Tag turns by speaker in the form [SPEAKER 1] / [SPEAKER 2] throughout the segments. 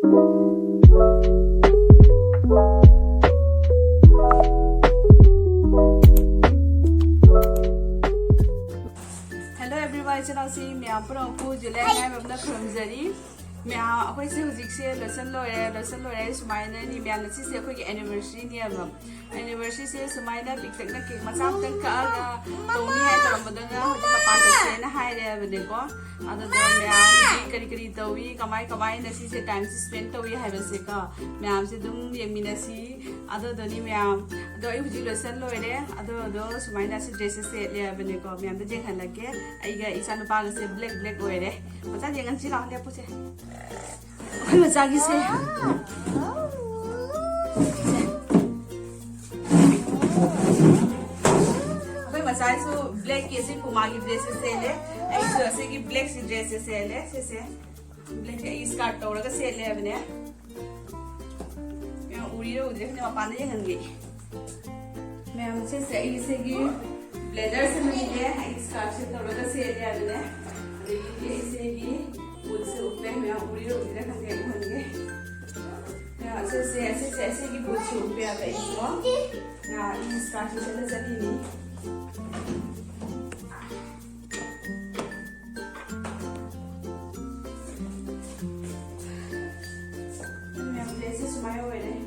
[SPEAKER 1] Hello everyone, channel me apro ku July na mabna khumjari me akoi se hujik se lesson lore sumaina ni me na si se akoi ki anniversary ni aba anniversary se sumaina picnic na cake macam tan ka ga to ni hai taram badanga hujik ma pa se na hai re bade ko ada da me kari kari to wi kamai na si se time spend to wi hai ba se ka me am se dum yengminasi ada da ni me do ai hujik lesson lore ada sumaina se dress se le bade ko me am da jeng halake ai ga isa no pa se black oire macha jengan si la le pu se oi macha gi se oi macha su black ke se kuma gi dress se le ai su se gi black si dress se le se black ai skirt to ra se le bne me uri ro udre ne pa ne jengan gi me am se ai se gi blazer se mani है इस car से थोड़ा सा cell है अभी ये इसे भी उससे ऊपर में उड़ी उड़ी रख के होंगे ऐसे की बहुत से ऊपर आ गई वो ना इस कार से चले चली नहीं मैं अपने से सुमाया हुए हैं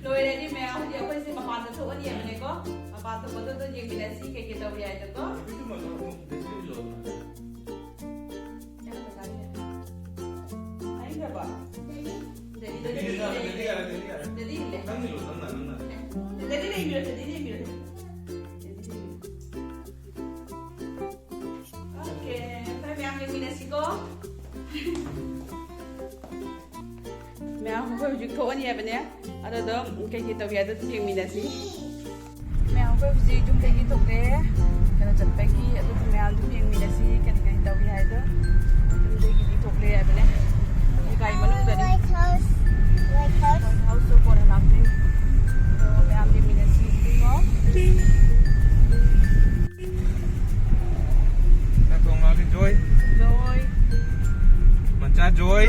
[SPEAKER 1] Lôi đi mèo thì ông sẽ mà bàn thổ anh em này có mà bàn thổ tôi nhìn mình là gì cái đầu vậy được có anh gặp à oke phải mèo nhìn mình là gì có mèo không phải chụp thổ anh em này ada dong kayak kita biar ada tu yang minasi. Mel apa sih jum kayak gitu deh. Kalau cepat pagi ada tu mel tu yang minasi kan kita biar ada. Jum kayak gitu deh apa ni? Ini kayak mana tu tadi? White house tu pun nak ni. So mel yang minasi tu kau.
[SPEAKER 2] Nak kong lagi Joy. Macam Joy.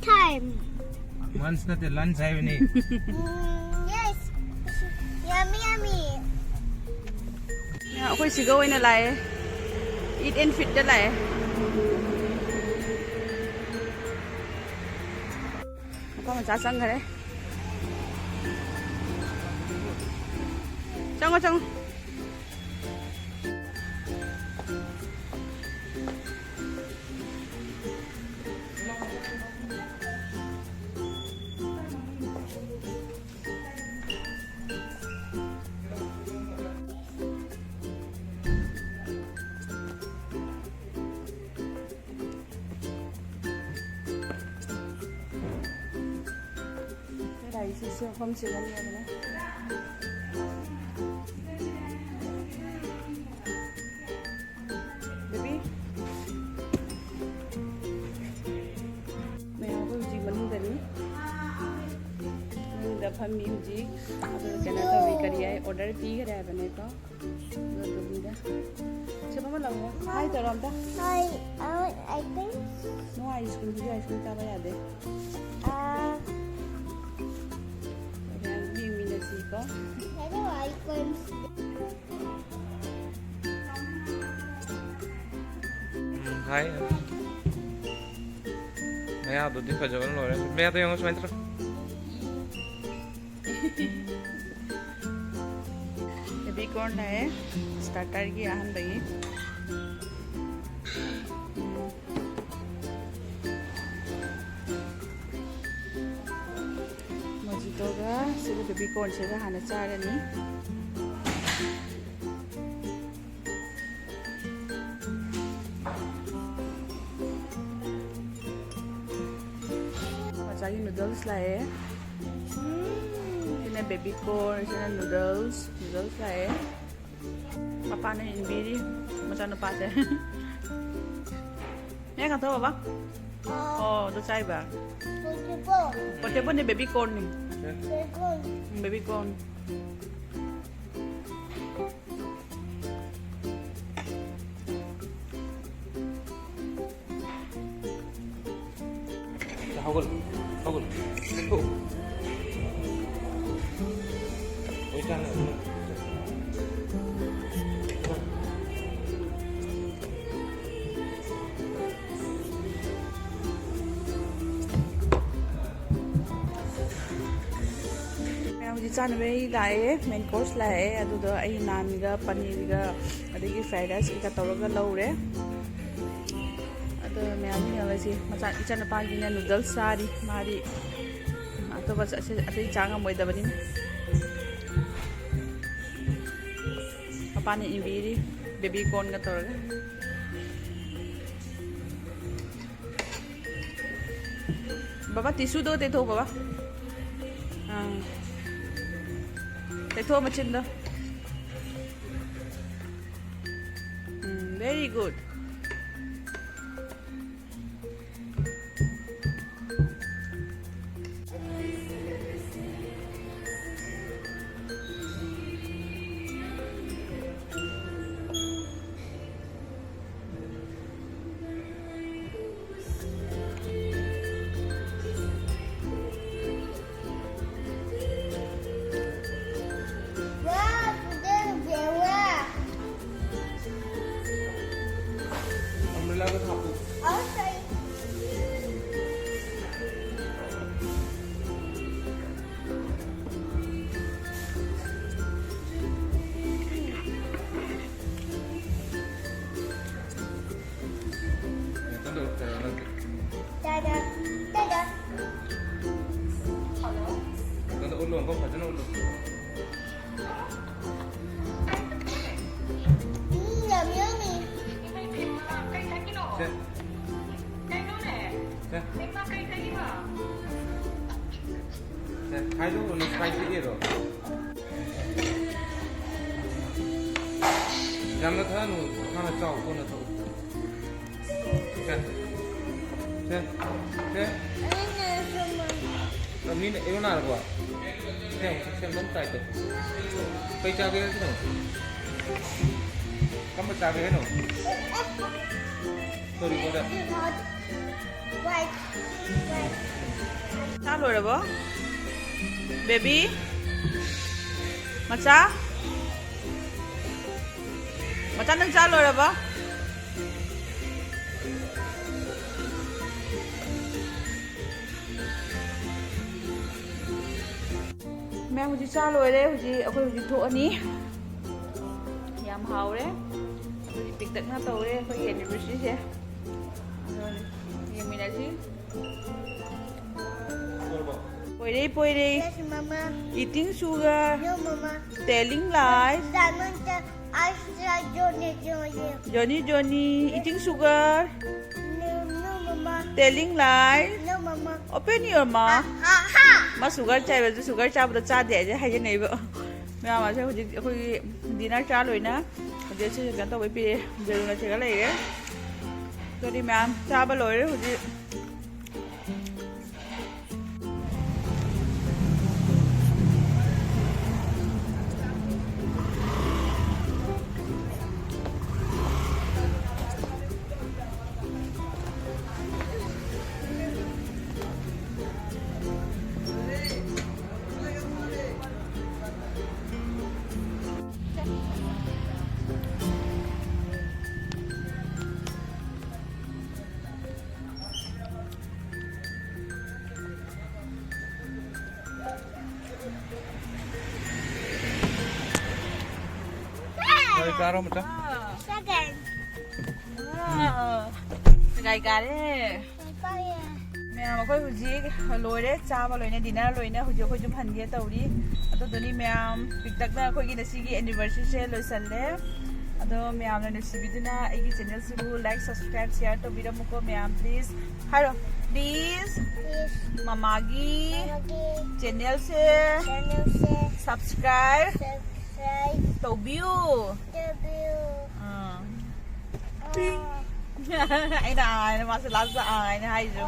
[SPEAKER 3] Time.
[SPEAKER 2] Once that the lunch hai ni.
[SPEAKER 3] Yes. Yummy.
[SPEAKER 1] Ya, aku sih kau ini lah. Eat and fit dah lah. Aku macam sang kan? Cang. Isu không chịu ăn nhiều nữa. Baby. Mẹ có gì mình đến? Mình đã phải miếng gì? Cái này tôi bị cái gì order tí cái này bên này có. Rồi được gì đó. Sao mà làm không? Hai tờ làm ta?
[SPEAKER 3] I think.
[SPEAKER 1] No ice cream ta bây giờ đấy.
[SPEAKER 3] Hello, icons.
[SPEAKER 2] Hai. Mẹ áo tụi phải rồi rồi. Mẹ tôi không xoay nữa.
[SPEAKER 1] Jadi corn है starter की अहम बगी mojito का sila baby corn sila hana tsara ni. Macam noodles lah Sini baby corn, sini noodles lah Papa ni biri macam apa sih? Ni kan tahu apa? Oh, tu saya bah. Potato ni baby corn ni. Baby corn.
[SPEAKER 2] Hogul. Go. Oi sana.
[SPEAKER 1] Chana mai lai main course lai adu do ai nan ga paneer ga adigi fried rice ka tawra laure adu me ami ala si macha ichana pa gi noodles sari mari to bas ase changa moi da bani papa ni ibiri baby corn ga tawra baba tisu do te tho baba They told me to very good.
[SPEAKER 2] ulun kok baca ulun.
[SPEAKER 3] Yummy.
[SPEAKER 2] Khai luôn nó spicy kia rồi. Làm nó thơm luôn, nó trâu con nó trâu. Thế, thế, thế. Làm như này yêu nào rồi? Thế, xem bấm tay được. Bây giờ cái thế nào? Cắm một cái thế nào? Tôi đi qua đây.
[SPEAKER 1] Sao rồi bố? Baby? Macha? Macha nang chalo ra ba? Mẹ huji chalo re huji akoi huji tho ani. Yam hau re. Huji tik tak na to re akoi anniversary se. Yengminasi. Poire.
[SPEAKER 3] Yes, Mama.
[SPEAKER 1] Eating sugar.
[SPEAKER 3] No, Mama.
[SPEAKER 1] Telling lies. Johnny. Eating sugar.
[SPEAKER 3] No, Mama.
[SPEAKER 1] Telling lies.
[SPEAKER 3] No, Mama.
[SPEAKER 1] Open your mouth.
[SPEAKER 3] Ha.
[SPEAKER 1] Ma sugar chai ba sugar cha ba cha de je hai je nei ba. Mẹ mà sao hồi dinner cha rồi na. Hồi sẽ gan to bai pi je na che ga lai ge. Tôi đi mẹ cha ba loi rồi hồi
[SPEAKER 2] Rồi cá đâu mà ta?
[SPEAKER 3] Second.
[SPEAKER 1] Gai đấy. Mẹ ꯃꯌꯥꯝ ꯑꯩꯈꯣꯏ ꯍꯧꯖꯤꯛ ꯂꯣꯏꯔꯦ ꯆꯥꯕ ꯂꯣꯏꯅ dinner ꯂꯣꯏꯅ ꯍꯧꯖꯤꯛ ꯑꯩꯈꯣꯏ ꯌꯨꯝ ꯍꯟꯒꯦ ꯇꯧꯔꯤ ꯑꯗꯨꯗꯨꯅꯤ ꯃꯌꯥꯝ ꯄꯤꯛꯇꯛꯅ ꯑꯩꯈꯣꯏꯒꯤ ꯉꯁꯤꯒꯤ ꯑꯦꯅꯤꯚꯔꯁꯔꯤꯁꯦ ꯂꯣꯏꯁꯜꯂꯦ ꯑꯗꯣ ꯃꯌꯥꯝꯅ ꯅꯨꯡꯁꯤꯕꯤꯗꯨꯅ ꯑꯩꯒꯤ ꯆꯦꯅꯦꯜꯁꯤꯕꯨ ꯂꯥꯏꯛ ꯁꯕꯁꯀ꯭ꯔꯥꯏꯕ ꯁꯤꯌꯥꯔ ꯇꯧꯕꯤꯔꯝꯃꯨꯀꯣ ꯃꯌꯥꯝ ꯄ꯭ꯂꯤꯖ ꯍꯥꯏꯔꯣ ꯄ꯭ꯂꯤꯖ
[SPEAKER 3] Please.
[SPEAKER 1] ꯃꯃꯥꯒꯤ
[SPEAKER 3] Magi.
[SPEAKER 1] ꯆꯦꯅꯦꯜꯁꯦ
[SPEAKER 3] Channel se.
[SPEAKER 1] Subscribe
[SPEAKER 3] Subscribe.
[SPEAKER 1] ꯇꯧꯕꯤꯌꯨ
[SPEAKER 3] W.
[SPEAKER 1] ꯑꯩꯅ ꯑꯥꯏꯅ ꯃꯥꯁꯨ ꯂꯥꯁꯇ ꯑꯥꯏꯅ ꯍꯥꯏꯁꯨ